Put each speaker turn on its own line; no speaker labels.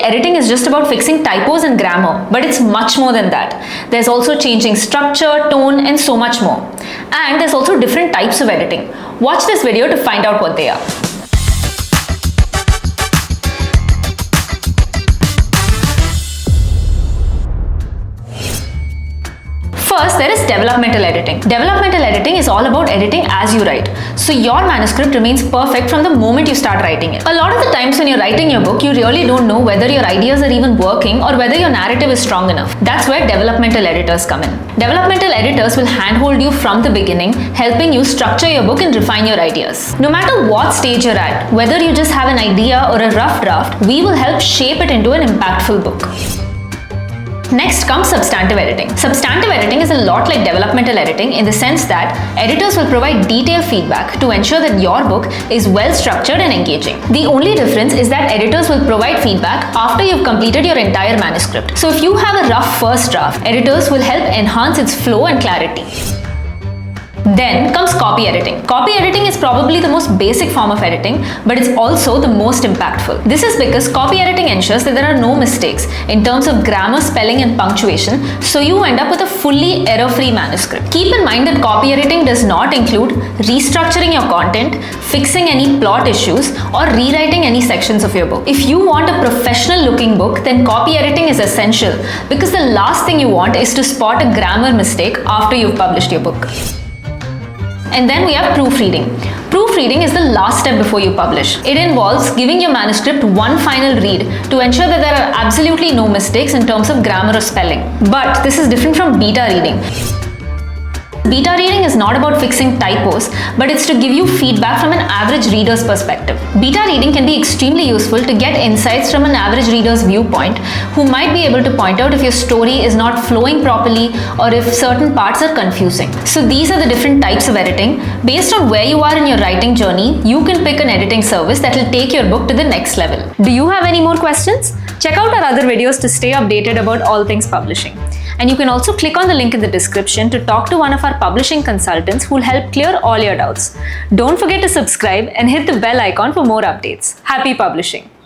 editing is just about fixing typos and grammar, but it's much more than that. There's also changing structure, tone, and so much more. And there's also different types of editing. Watch this video to find out what they are. First, there is developmental editing. Developmental editing is all about editing as you write. So your manuscript remains perfect from the moment you start writing it. A lot of the times when you're writing your book, you really don't know whether your ideas are even working or whether your narrative is strong enough. That's where developmental editors come in. Developmental editors will handhold you from the beginning, helping you structure your book and refine your ideas. No matter what stage you're at, whether you just have an idea or a rough draft, we will help shape it into an impactful book. Next comes substantive editing. Substantive editing is a lot like developmental editing in the sense that editors will provide detailed feedback to ensure that your book is well structured and engaging. The only difference is that editors will provide feedback after you've completed your entire manuscript. So if you have a rough first draft, editors will help enhance its flow and clarity. Then comes copy editing. Copy editing is probably the most basic form of editing, but it's also the most impactful. This is because copy editing ensures that there are no mistakes in terms of grammar, spelling, and punctuation, so you end up with a fully error-free manuscript. Keep in mind that copy editing does not include restructuring your content, fixing any plot issues, or rewriting any sections of your book. If you want a professional-looking book, then copy editing is essential because the last thing you want is to spot a grammar mistake after you've published your book. And then we have proofreading. Proofreading is the last step before you publish. It involves giving your manuscript one final read to ensure that there are absolutely no mistakes in terms of grammar or spelling. But this is different from beta reading. Beta reading is not about fixing typos, but it's to give you feedback from an average reader's perspective. Beta reading can be extremely useful to get insights from an average reader's viewpoint, who might be able to point out if your story is not flowing properly or if certain parts are confusing. So these are the different types of editing. Based on where you are in your writing journey, you can pick an editing service that will take your book to the next level. Do you have any more questions? Check out our other videos to stay updated about all things publishing. And you can also click on the link in the description to talk to one of our publishing consultants who will help clear all your doubts. Don't forget to subscribe and hit the bell icon for more updates. Happy publishing!